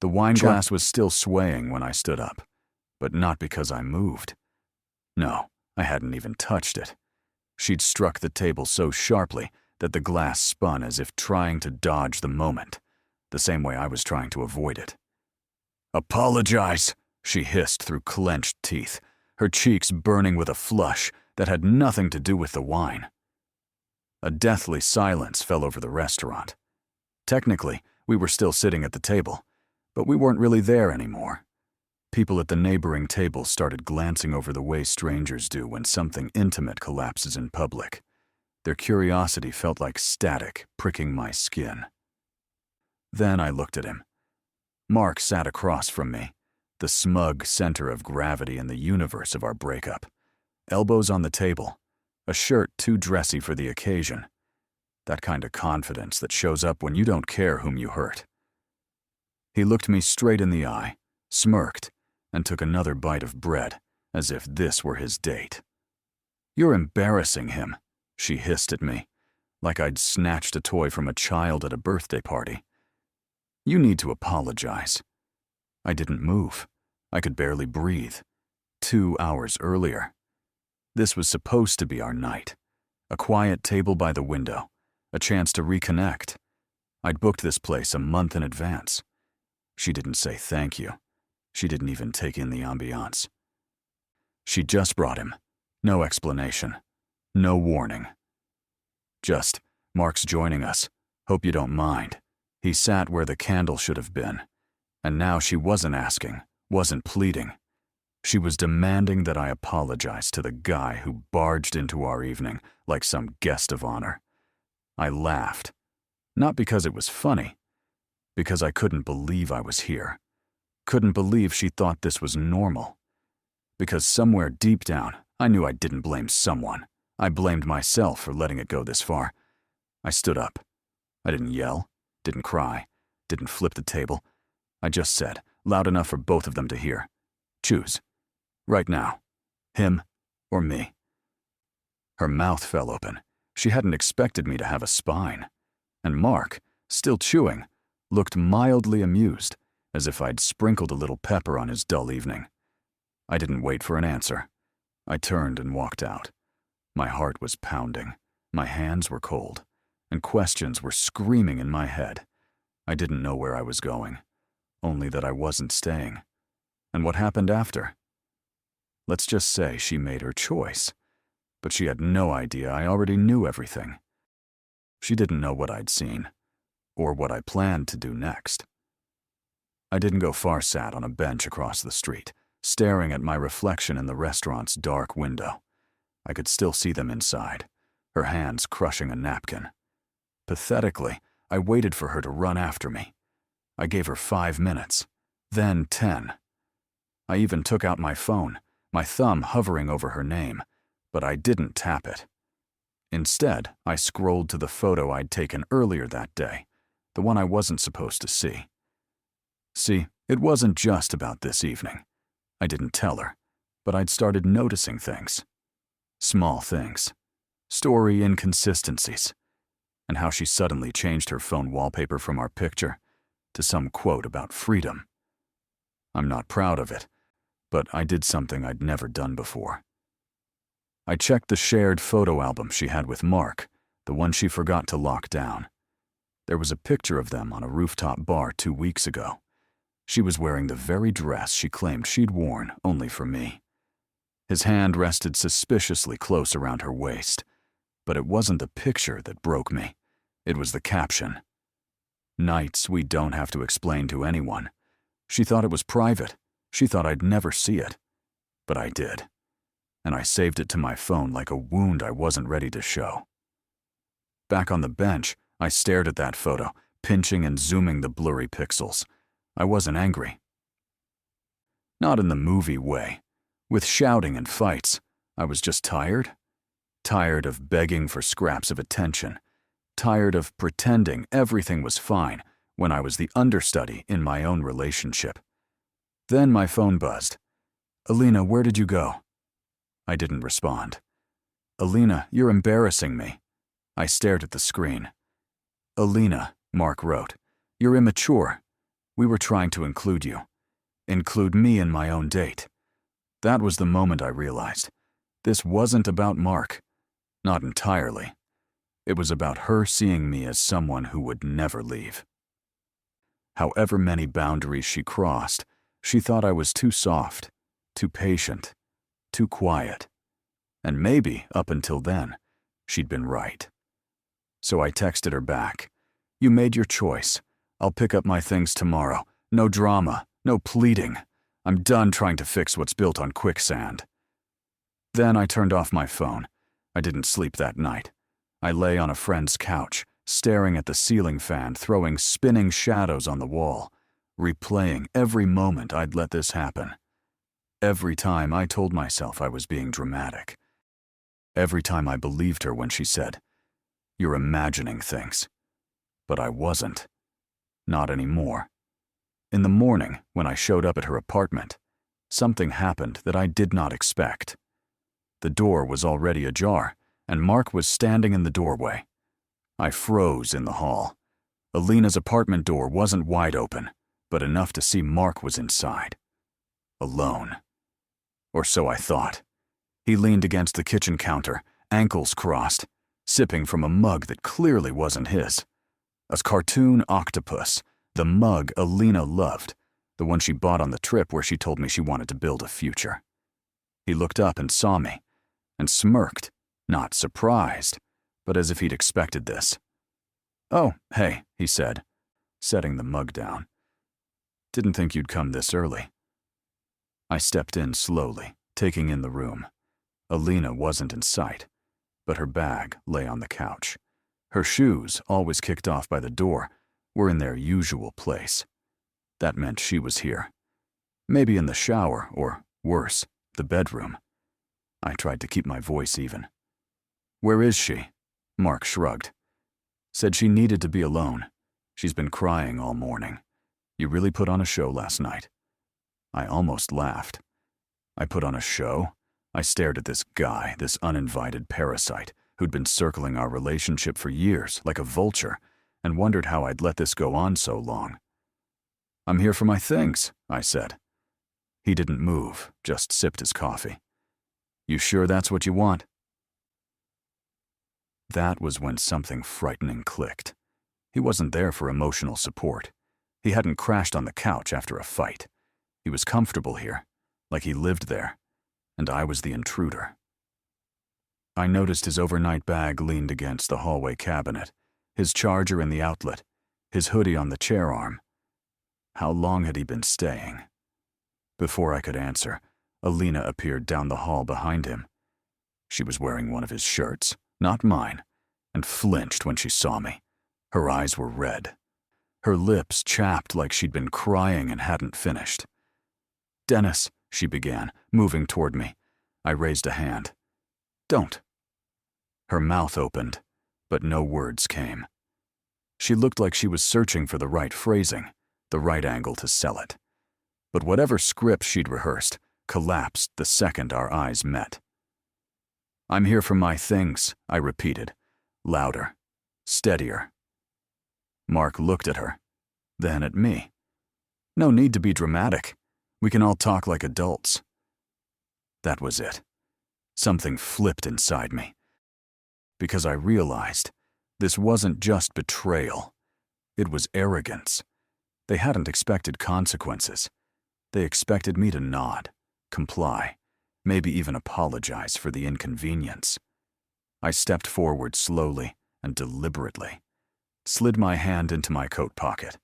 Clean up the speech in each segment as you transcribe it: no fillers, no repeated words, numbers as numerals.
The wine glass was still swaying when I stood up, but not because I moved. No, I hadn't even touched it. She'd struck the table so sharply that the glass spun as if trying to dodge the moment, the same way I was trying to avoid it. "Apologize," she hissed through clenched teeth, her cheeks burning with a flush that had nothing to do with the wine. A deathly silence fell over the restaurant. Technically, we were still sitting at the table, but we weren't really there anymore. People at the neighboring table started glancing over the way strangers do when something intimate collapses in public. Their curiosity felt like static pricking my skin. Then I looked at him. Mark sat across from me, the smug center of gravity in the universe of our breakup. Elbows on the table, a shirt too dressy for the occasion. That kind of confidence that shows up when you don't care whom you hurt. He looked me straight in the eye, smirked, and took another bite of bread, as if this were his date. "You're embarrassing him," she hissed at me, like I'd snatched a toy from a child at a birthday party. "You need to apologize." I didn't move. I could barely breathe. 2 hours earlier. This was supposed to be our night. A quiet table by the window, a chance to reconnect. I'd booked this place a month in advance. She didn't say thank you. She didn't even take in the ambiance. She just brought him. No explanation. No warning. Just, "Mark's joining us. Hope you don't mind." He sat where the candle should have been. And now she wasn't asking, wasn't pleading. She was demanding that I apologize to the guy who barged into our evening like some guest of honor. I laughed. Not because it was funny. Because I couldn't believe I was here. Couldn't believe she thought this was normal. Because somewhere deep down, I knew I didn't blame someone. I blamed myself for letting it go this far. I stood up. I didn't yell, didn't cry, didn't flip the table. I just said, loud enough for both of them to hear, "Choose. Right now. Him or me." Her mouth fell open. She hadn't expected me to have a spine. And Mark, still chewing, looked mildly amused, as if I'd sprinkled a little pepper on his dull evening. I didn't wait for an answer. I turned and walked out. My heart was pounding. My hands were cold. And questions were screaming in my head. I didn't know where I was going. Only that I wasn't staying. And what happened after? Let's just say she made her choice. But she had no idea I already knew everything. She didn't know what I'd seen, or what I planned to do next. I didn't go far. Sat on a bench across the street, staring at my reflection in the restaurant's dark window. I could still see them inside, her hands crushing a napkin. Pathetically, I waited for her to run after me. I gave her 5 minutes, then 10. I even took out my phone, my thumb hovering over her name, but I didn't tap it. Instead, I scrolled to the photo I'd taken earlier that day, the one I wasn't supposed to see. See, it wasn't just about this evening. I didn't tell her, but I'd started noticing things. Small things. Story inconsistencies. And how she suddenly changed her phone wallpaper from our picture to some quote about freedom. I'm not proud of it, but I did something I'd never done before. I checked the shared photo album she had with Mark, the one she forgot to lock down. There was a picture of them on a rooftop bar 2 weeks ago. She was wearing the very dress she claimed she'd worn only for me. His hand rested suspiciously close around her waist, but it wasn't the picture that broke me. It was the caption. "Nights we don't have to explain to anyone." She thought it was private. She thought I'd never see it. But I did. And I saved it to my phone like a wound I wasn't ready to show. Back on the bench, I stared at that photo, pinching and zooming the blurry pixels. I wasn't angry. Not in the movie way, with shouting and fights. I was just tired. Tired of begging for scraps of attention. Tired of pretending everything was fine when I was the understudy in my own relationship. Then my phone buzzed. "Alina, where did you go?" I didn't respond. "Alina, you're embarrassing me." I stared at the screen. "Alina," Mark wrote, "you're immature. We were trying to include you. Include me in my own date. That was the moment I realized. This wasn't about Mark. Not entirely. It was about her seeing me as someone who would never leave. However many boundaries she crossed, she thought I was too soft, too patient, too quiet. And maybe, up until then, she'd been right. So I texted her back. You made your choice. I'll pick up my things tomorrow. No drama, no pleading. I'm done trying to fix what's built on quicksand. Then I turned off my phone. I didn't sleep that night. I lay on a friend's couch, staring at the ceiling fan, throwing spinning shadows on the wall, replaying every moment I'd let this happen. Every time I told myself I was being dramatic. Every time I believed her when she said, "You're imagining things." But I wasn't. Not anymore. In the morning, when I showed up at her apartment, something happened that I did not expect. The door was already ajar, and Mark was standing in the doorway. I froze in the hall. Alina's apartment door wasn't wide open, but enough to see Mark was inside. Alone. Or so I thought. He leaned against the kitchen counter, ankles crossed, sipping from a mug that clearly wasn't his. A cartoon octopus, the mug Alina loved, the one she bought on the trip where she told me she wanted to build a future. He looked up and saw me, and smirked, not surprised, but as if he'd expected this. "Oh, hey," he said, setting the mug down. "Didn't think you'd come this early." I stepped in slowly, taking in the room. Alina wasn't in sight, but her bag lay on the couch. Her shoes, always kicked off by the door, were in their usual place. That meant she was here. Maybe in the shower, or worse, the bedroom. I tried to keep my voice even. "Where is she?" Mark shrugged. "Said she needed to be alone. She's been crying all morning. You really put on a show last night." I almost laughed. I put on a show? I stared at this guy, this uninvited parasite, who'd been circling our relationship for years like a vulture, and wondered how I'd let this go on so long. "I'm here for my things," I said. He didn't move, just sipped his coffee. "You sure that's what you want?" That was when something frightening clicked. He wasn't there for emotional support. He hadn't crashed on the couch after a fight. He was comfortable here, like he lived there, and I was the intruder. I noticed his overnight bag leaned against the hallway cabinet, his charger in the outlet, his hoodie on the chair arm. How long had he been staying? Before I could answer, Alina appeared down the hall behind him. She was wearing one of his shirts, not mine, and flinched when she saw me. Her eyes were red. Her lips chapped like she'd been crying and hadn't finished. "Dennis," she began, moving toward me. I raised a hand. "Don't." Her mouth opened, but no words came. She looked like she was searching for the right phrasing, the right angle to sell it. But whatever script she'd rehearsed collapsed the second our eyes met. "I'm here for my things," I repeated, louder, steadier. Mark looked at her, then at me. "No need to be dramatic. We can all talk like adults." That was it. Something flipped inside me. Because I realized this wasn't just betrayal. It was arrogance. They hadn't expected consequences. They expected me to nod, comply, maybe even apologize for the inconvenience. I stepped forward slowly and deliberately, slid my hand into my coat pocket.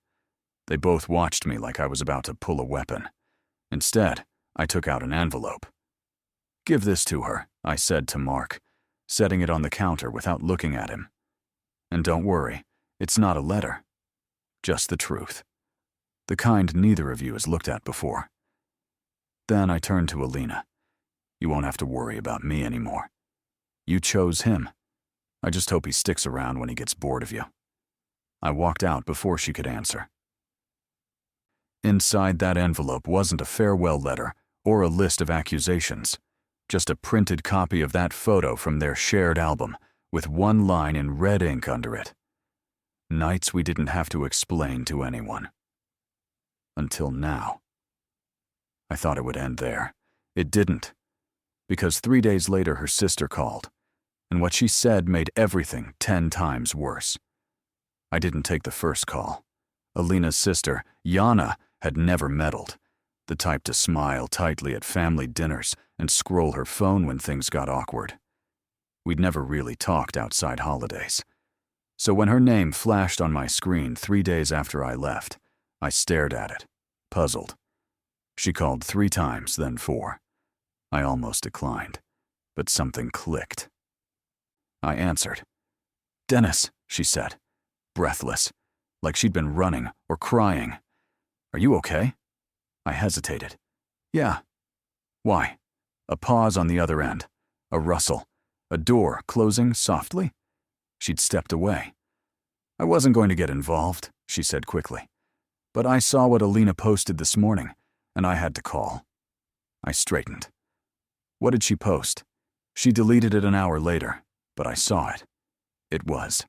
They both watched me like I was about to pull a weapon. Instead, I took out an envelope. "Give this to her," I said to Mark, setting it on the counter without looking at him. "And don't worry, it's not a letter. Just the truth. The kind neither of you has looked at before." Then I turned to Alina. "You won't have to worry about me anymore. You chose him. I just hope he sticks around when he gets bored of you." I walked out before she could answer. Inside that envelope wasn't a farewell letter or a list of accusations, just a printed copy of that photo from their shared album with one line in red ink under it. "Nights we didn't have to explain to anyone." Until now. I thought it would end there. It didn't. Because 3 days later her sister called, and what she said made everything 10 times worse. I didn't take the first call. Alina's sister, Yana, had never meddled, the type to smile tightly at family dinners and scroll her phone when things got awkward. We'd never really talked outside holidays. So when her name flashed on my screen 3 days after I left, I stared at it, puzzled. She called 3 times, then 4. I almost declined, but something clicked. I answered. "Dennis," she said, breathless, like she'd been running or crying. "Are you okay?" I hesitated. "Yeah." "Why?" A pause on the other end, a rustle, a door closing softly. She'd stepped away. "I wasn't going to get involved," she said quickly. "But I saw what Alina posted this morning, and I had to call." I straightened. "What did she post?" "She deleted it an hour later, but I saw it. It was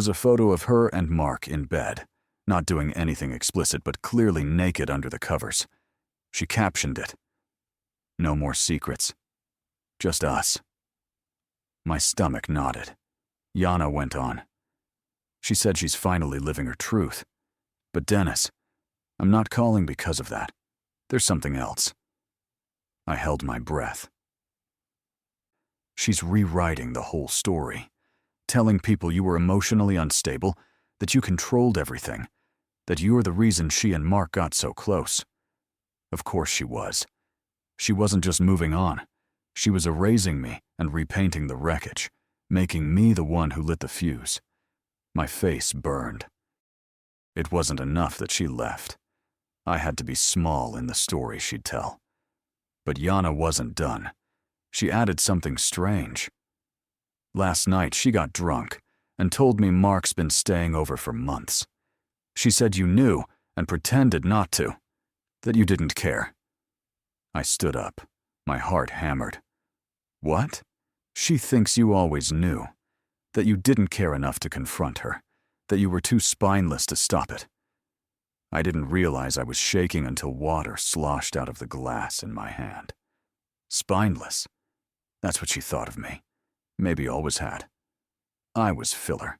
a photo of her and Mark in bed, not doing anything explicit but clearly naked under the covers. She captioned it, 'No more secrets. Just us.'" My stomach knotted. Yana went on. "She said she's finally living her truth. But Dennis, I'm not calling because of that. There's something else." I held my breath. "She's rewriting the whole story, telling people you were emotionally unstable, that you controlled everything, that you're the reason she and Mark got so close. Of course she was. She wasn't just moving on. She was erasing me and repainting the wreckage, making me the one who lit the fuse." My face burned. It wasn't enough that she left. I had to be small in the story she'd tell. But Yana wasn't done. She added something strange. "Last night she got drunk and told me Mark's been staying over for months. She said you knew and pretended not to, that you didn't care." I stood up, my heart hammered. "What? She thinks you always knew, that you didn't care enough to confront her, that you were too spineless to stop it." I didn't realize I was shaking until water sloshed out of the glass in my hand. Spineless. That's what she thought of me. Maybe always had. I was filler.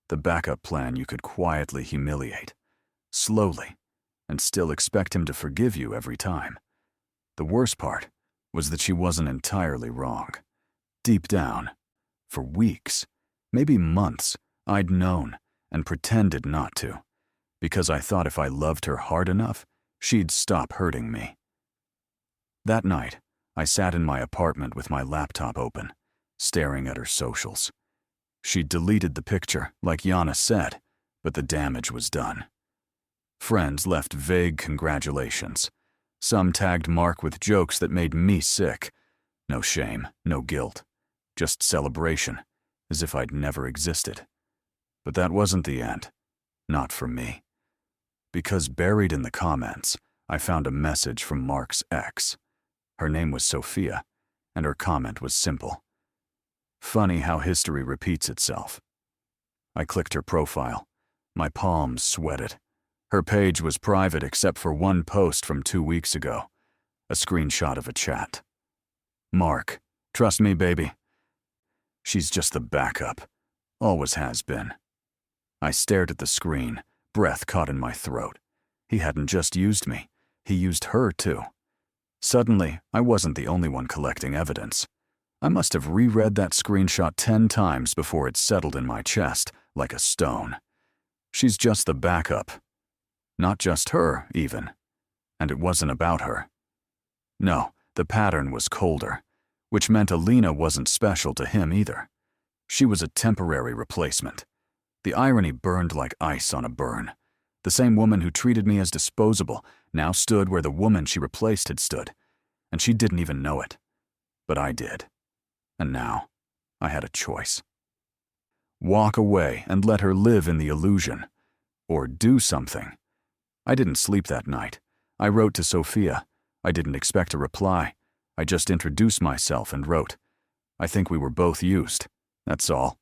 The backup plan you could quietly humiliate, slowly, and still expect him to forgive you every time. The worst part was that she wasn't entirely wrong. Deep down, for weeks, maybe months, I'd known and pretended not to, because I thought if I loved her hard enough, she'd stop hurting me. That night, I sat in my apartment with my laptop open, staring at her socials. She'd deleted the picture, like Yana said, but the damage was done. Friends left vague congratulations. Some tagged Mark with jokes that made me sick. No shame, no guilt, just celebration, as if I'd never existed. But that wasn't the end. Not for me. Because buried in the comments, I found a message from Mark's ex. Her name was Sophia, and her comment was simple. Funny how history repeats itself. I clicked her profile. My palms sweated. Her page was private except for one post from 2 weeks ago, a screenshot of a chat. "Mark, trust me, baby. She's just the backup. Always has been." I stared at the screen, breath caught in my throat. He hadn't just used me. He used her, too. Suddenly, I wasn't the only one collecting evidence. I must have reread that screenshot 10 times before it settled in my chest, like a stone. She's just the backup. Not just her, even. And it wasn't about her. No, the pattern was colder, which meant Alina wasn't special to him either. She was a temporary replacement. The irony burned like ice on a burn. The same woman who treated me as disposable now stood where the woman she replaced had stood, and she didn't even know it. But I did. And now, I had a choice. Walk away and let her live in the illusion. Or do something. I didn't sleep that night. I wrote to Sophia. I didn't expect a reply. I just introduced myself and wrote, "I think we were both used. That's all."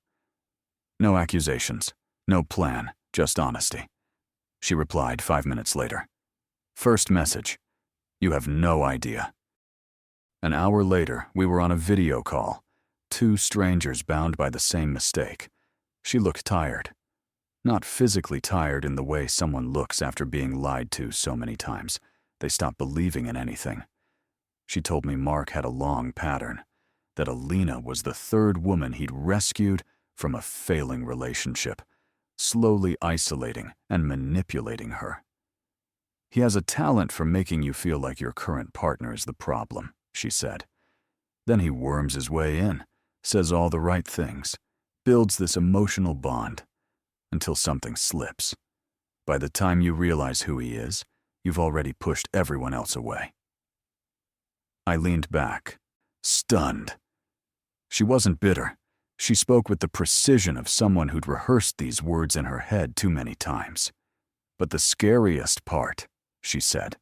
No accusations, no plan, just honesty. she replied 5 minutes later. First message, you have no idea. An hour later, we were on a video call, two strangers bound by the same mistake. She looked tired. Not physically tired in the way someone looks after being lied to so many times. They stop believing in anything. She told me Mark had a long pattern, that Alina was the third woman he'd rescued from a failing relationship, slowly isolating and manipulating her. He has a talent for making you feel like your current partner is the problem, she said. Then he worms his way in, says all the right things, builds this emotional bond, until something slips. By the time you realize who he is, you've already pushed everyone else away. I leaned back, stunned. She wasn't bitter. She spoke with the precision of someone who'd rehearsed these words in her head too many times. But the scariest part, she said,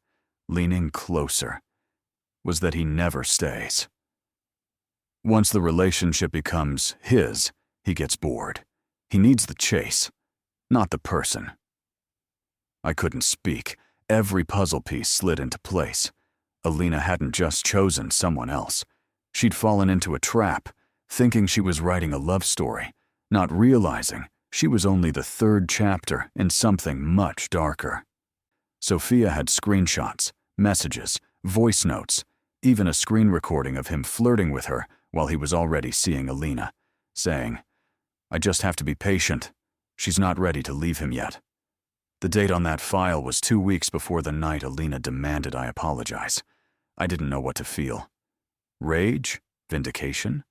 leaning closer, was that he never stays. Once the relationship becomes his, he gets bored. He needs the chase, not the person. I couldn't speak. Every puzzle piece slid into place. Alina hadn't just chosen someone else. She'd fallen into a trap, thinking she was writing a love story, not realizing she was only the third chapter in something much darker. Sophia had screenshots, messages, voice notes, even a screen recording of him flirting with her while he was already seeing Alina, saying, "I just have to be patient. She's not ready to leave him yet." The date on that file was 2 weeks before the night Alina demanded I apologize. I didn't know what to feel. Rage? Vindication?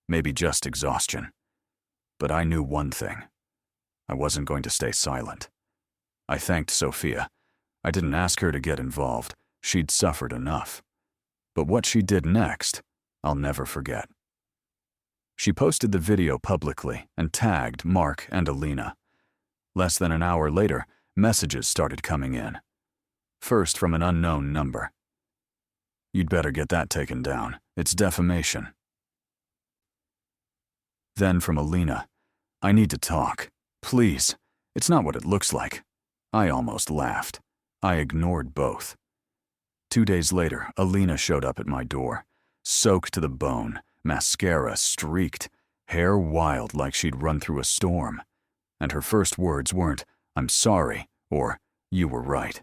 Maybe just exhaustion. But I knew one thing. I wasn't going to stay silent. I thanked Sophia. I didn't ask her to get involved. She'd suffered enough. But what she did next, I'll never forget. She posted the video publicly and tagged Mark and Alina. Less than an hour later, messages started coming in. First from an unknown number. "You'd better get that taken down. It's defamation." Then from Alina, "I need to talk. Please. It's not what it looks like." I almost laughed. I ignored both. 2 days later, Alina showed up at my door, soaked to the bone, mascara streaked, hair wild like she'd run through a storm. And her first words weren't, "I'm sorry," or "You were right."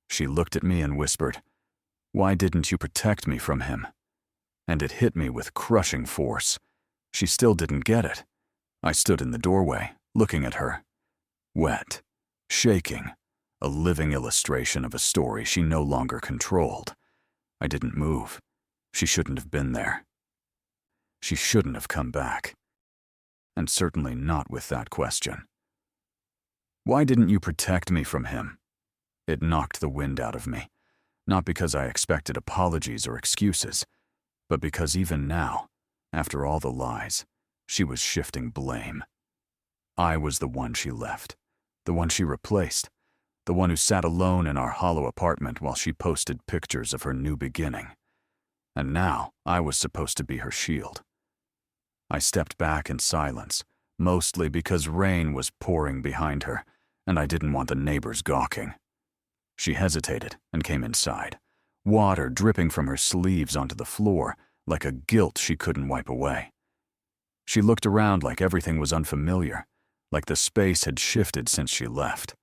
She looked at me and whispered, "Why didn't you protect me from him?" And it hit me with crushing force. She still didn't get it. I stood in the doorway, looking at her. Wet, shaking, a living illustration of a story she no longer controlled. I didn't move. She shouldn't have been there. She shouldn't have come back. And certainly not with that question. "Why didn't you protect me from him?" It knocked the wind out of me, not because I expected apologies or excuses, but because even now, after all the lies, she was shifting blame. I was the one she left, the one she replaced, the one who sat alone in our hollow apartment while she posted pictures of her new beginning. And now I was supposed to be her shield. I stepped back in silence, mostly because rain was pouring behind her, and I didn't want the neighbors gawking. She hesitated and came inside, water dripping from her sleeves onto the floor like a guilt she couldn't wipe away. She looked around like everything was unfamiliar, like the space had shifted since she left.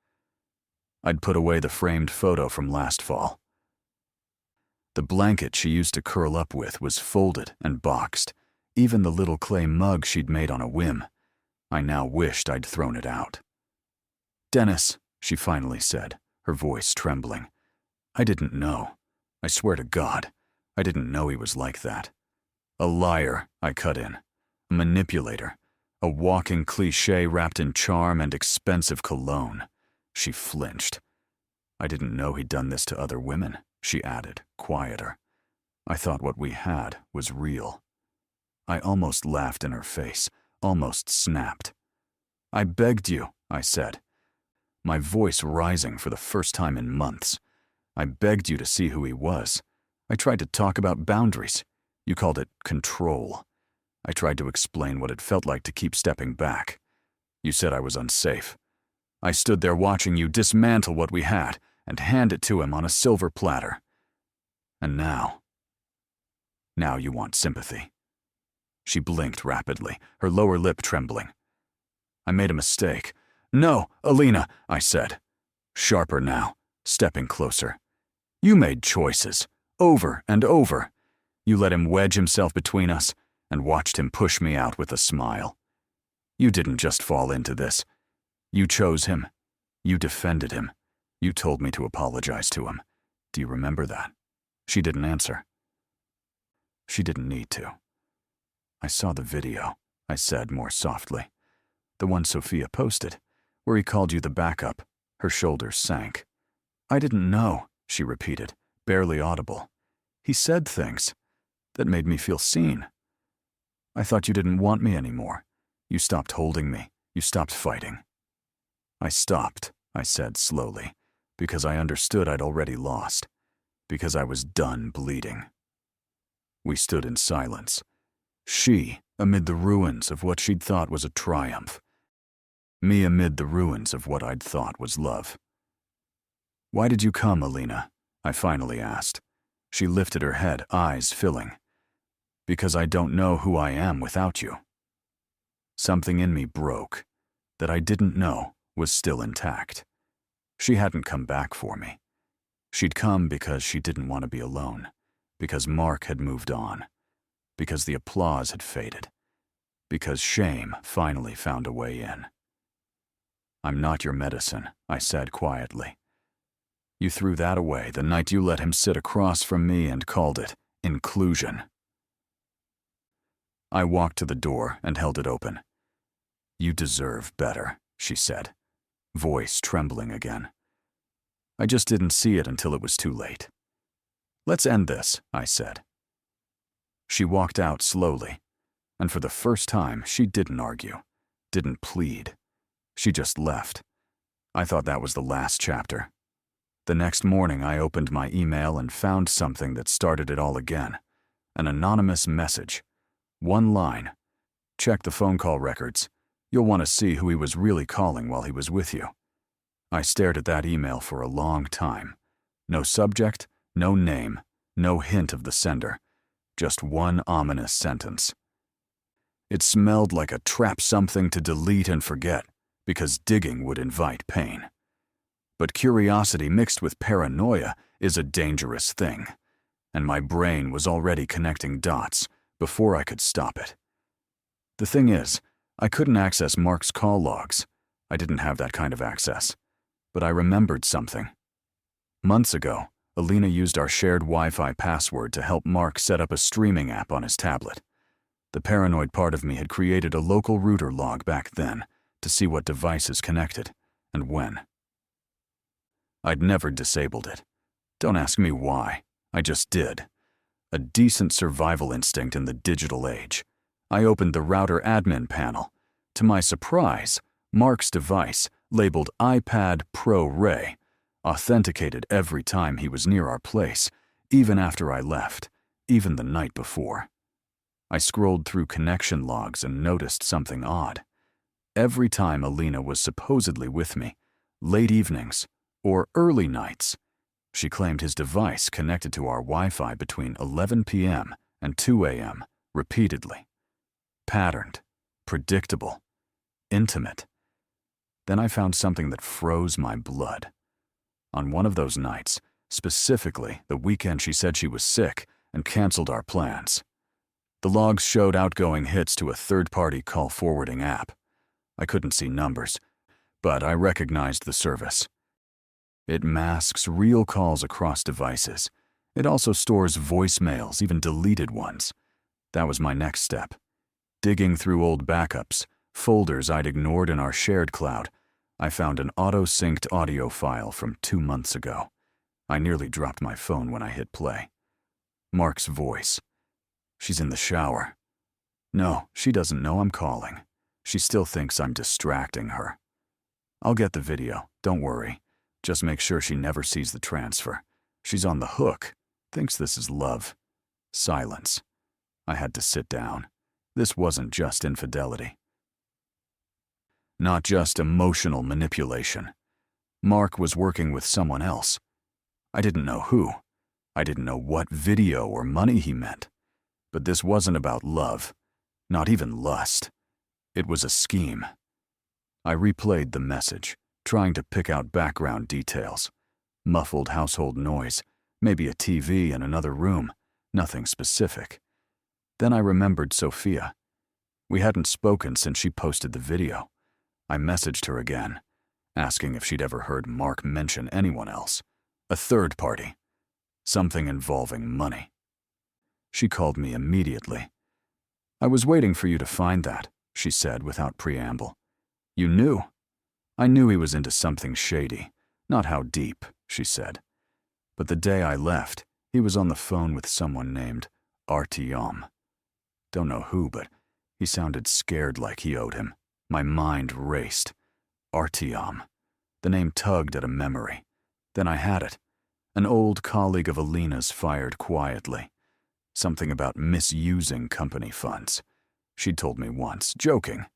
I'd put away the framed photo from last fall. The blanket she used to curl up with was folded and boxed, even the little clay mug she'd made on a whim. I now wished I'd thrown it out. "Dennis," she finally said, her voice trembling. "I didn't know. I swear to God, I didn't know he was like that." "A liar," I cut in. "A manipulator. A walking cliché wrapped in charm and expensive cologne." She flinched. "I didn't know he'd done this to other women," she added, quieter. "I thought what we had was real." I almost laughed in her face, almost snapped. "I begged you," I said, my voice rising for the first time in months. "I begged you to see who he was. I tried to talk about boundaries. You called it control. I tried to explain what it felt like to keep stepping back. You said I was unsafe. I stood there watching you dismantle what we had and hand it to him on a silver platter. And now you want sympathy." She blinked rapidly, her lower lip trembling. "I made a mistake." "No, Alina," I said, sharper now, stepping closer. "You made choices, over and over. You let him wedge himself between us and watched him push me out with a smile. You didn't just fall into this. You chose him. You defended him. You told me to apologize to him. Do you remember that?" She didn't answer. She didn't need to. "I saw the video," I said more softly. "The one Sophia posted, where he called you the backup." Her shoulders sank. "I didn't know," she repeated, barely audible. "He said things that made me feel seen. I thought you didn't want me anymore. You stopped holding me. You stopped fighting." "I stopped," I said slowly, because I understood I'd already lost, because I was done bleeding. We stood in silence. She amid the ruins of what she'd thought was a triumph. Me amid the ruins of what I'd thought was love. "Why did you come, Alina?" I finally asked. She lifted her head, eyes filling. "Because I don't know who I am without you." Something in me broke. That I didn't know was still intact. She hadn't come back for me. She'd come because she didn't want to be alone, because Mark had moved on, because the applause had faded, because shame finally found a way in. "I'm not your medicine," I said quietly. "You threw that away the night you let him sit across from me and called it inclusion." I walked to the door and held it open. "You deserve better," she said, voice trembling again. "I just didn't see it until it was too late." "Let's end this," I said. She walked out slowly, and for the first time she didn't argue, didn't plead. She just left. I thought that was the last chapter. The next morning I opened my email and found something that started it all again. An anonymous message. One line. "Check the phone call records. You'll want to see who he was really calling while he was with you." I stared at that email for a long time. No subject, no name, no hint of the sender. Just one ominous sentence. It smelled like a trap, something to delete and forget, because digging would invite pain. But curiosity mixed with paranoia is a dangerous thing, and my brain was already connecting dots before I could stop it. The thing is, I couldn't access Mark's call logs. I didn't have that kind of access. But I remembered something. Months ago, Alina used our shared Wi-Fi password to help Mark set up a streaming app on his tablet. The paranoid part of me had created a local router log back then to see what devices connected and when. I'd never disabled it. Don't ask me why. I just did. A decent survival instinct in the digital age. I opened the router admin panel. To my surprise, Mark's device, labeled iPad Pro Ray, authenticated every time he was near our place, even after I left, even the night before. I scrolled through connection logs and noticed something odd. Every time Alina was supposedly with me, late evenings or early nights, she claimed his device connected to our Wi-Fi between 11 p.m. and 2 a.m. repeatedly. Patterned, predictable, intimate. Then I found something that froze my blood. On one of those nights, specifically the weekend she said she was sick and canceled our plans. The logs showed outgoing hits to a third-party call forwarding app. I couldn't see numbers, but I recognized the service. It masks real calls across devices. It also stores voicemails, even deleted ones. That was my next step. Digging through old backups, folders I'd ignored in our shared cloud, I found an auto-synced audio file from 2 months ago. I nearly dropped my phone when I hit play. Mark's voice. "She's in the shower." No, she doesn't know I'm calling. She still thinks I'm distracting her. "I'll get the video, don't worry. Just make sure she never sees the transfer. She's on the hook, thinks this is love." Silence. I had to sit down. This wasn't just infidelity. not just emotional manipulation. Mark was working with someone else. I didn't know who. I didn't know what video or money he meant. But this wasn't about love, not even lust. It was a scheme. I replayed the message, trying to pick out background details. Muffled household noise, maybe a TV in another room, nothing specific. Then I remembered Sophia. We hadn't spoken since she posted the video. I messaged her again, asking if she'd ever heard Mark mention anyone else. A third party. Something involving money. She called me immediately. "I was waiting for you to find that," she said without preamble. "You knew?" "I knew he was into something shady. Not how deep," she said. "But the day I left, he was on the phone with someone named Artyom. Don't know who, but he sounded scared like he owed him. My mind raced. Artyom. The name tugged at a memory. Then I had it. An old colleague of Alina's fired quietly. Something about misusing company funds. She'd told me once, joking,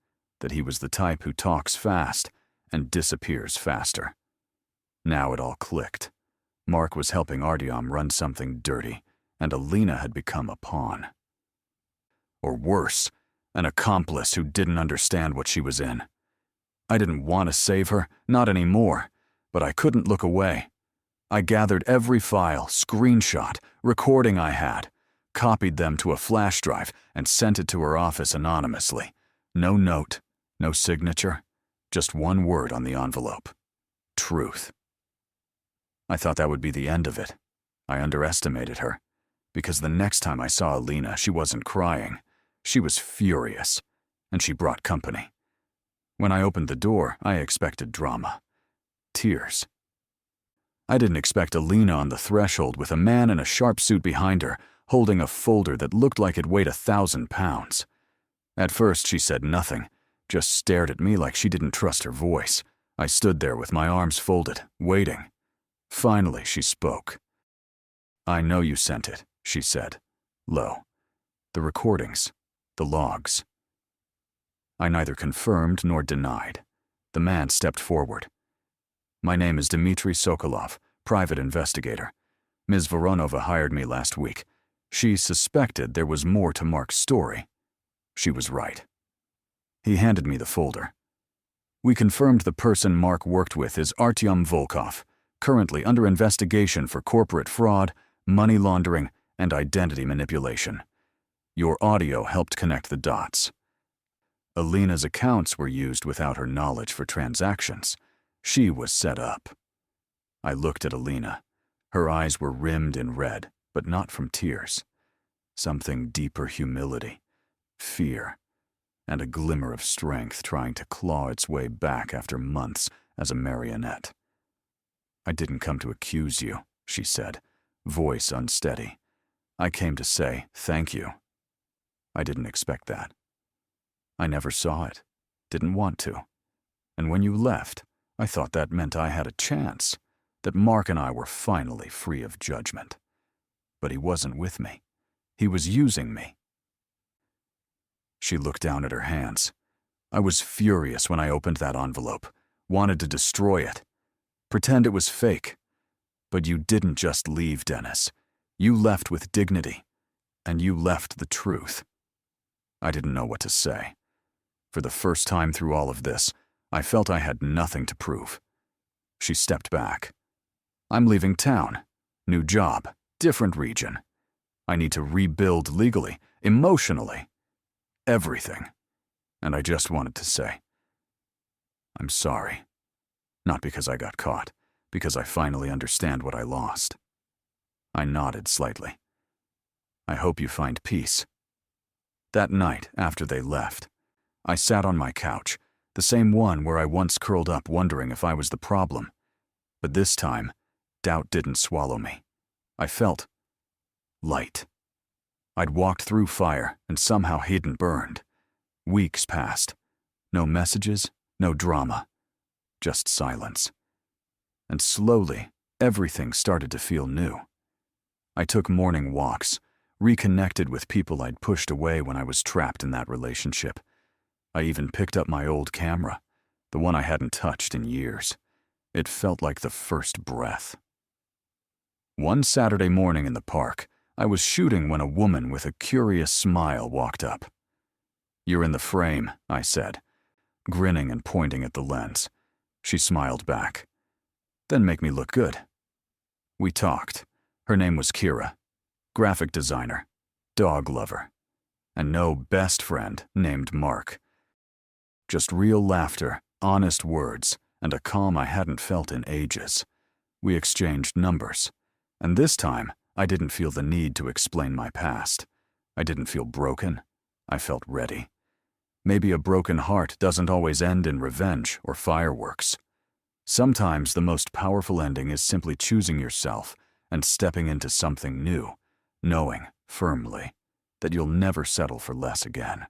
that he was the type who talks fast and disappears faster. Now it all clicked. Mark was helping Artyom run something dirty, and Alina had become a pawn. Or worse, an accomplice who didn't understand what she was in. I didn't want to save her, not anymore, but I couldn't look away. I gathered every file, screenshot, recording I had, copied them to a flash drive, and sent it to her office anonymously. No note, no signature, just one word on the envelope. Truth. I thought that would be the end of it. I underestimated her, because the next time I saw Alina, she wasn't crying. She was furious, and she brought company. When I opened the door, I expected drama. Tears. I didn't expect Alina on the threshold with a man in a sharp suit behind her, holding a folder that looked like it weighed 1,000 pounds. At first, she said nothing, just stared at me like she didn't trust her voice. I stood there with my arms folded, waiting. Finally, she spoke. "I know you sent it," she said, low. "The recordings, the logs." I neither confirmed nor denied. The man stepped forward. "My name is Dmitry Sokolov, private investigator. Ms. Voronova hired me last week. She suspected there was more to Mark's story. She was right." He handed me the folder. "We confirmed the person Mark worked with is Artyom Volkov, currently under investigation for corporate fraud, money laundering, and identity manipulation. Your audio helped connect the dots. Alina's accounts were used without her knowledge for transactions. She was set up." I looked at Alina. Her eyes were rimmed in red, but not from tears. Something deeper humility, fear, and a glimmer of strength trying to claw its way back after months as a marionette. "I didn't come to accuse you," she said, voice unsteady. "I came to say thank you." I didn't expect that. I never saw it, didn't want to. And when you left, I thought that meant I had a chance, that Mark and I were finally free of judgment. But he wasn't with me. He was using me. She looked down at her hands. I was furious when I opened that envelope, wanted to destroy it, pretend it was fake. But you didn't just leave, Dennis. You left with dignity, and you left the truth. I didn't know what to say. For the first time through all of this, I felt I had nothing to prove. She stepped back. "I'm leaving town. New job, different region. I need to rebuild legally, emotionally, everything." And I just wanted to say, "I'm sorry." Not because I got caught, because I finally understand what I lost. I nodded slightly. "I hope you find peace." That night, after they left, I sat on my couch, the same one where I once curled up wondering if I was the problem. But this time, doubt didn't swallow me. I felt light. I'd walked through fire and somehow hadn't burned. Weeks passed. No messages, no drama. Just silence. And slowly, everything started to feel new. I took morning walks, reconnected with people I'd pushed away when I was trapped in that relationship. I even picked up my old camera, the one I hadn't touched in years. It felt like the first breath. One Saturday morning in the park, I was shooting when a woman with a curious smile walked up. "You're in the frame," I said, grinning and pointing at the lens. She smiled back. "Then make me look good." We talked. Her name was Kira, graphic designer, dog lover, and no best friend named Mark. Just real laughter, honest words, and a calm I hadn't felt in ages. We exchanged numbers, and this time I didn't feel the need to explain my past. I didn't feel broken. I felt ready. Maybe a broken heart doesn't always end in revenge or fireworks. Sometimes the most powerful ending is simply choosing yourself and stepping into something new, knowing firmly that you'll never settle for less again.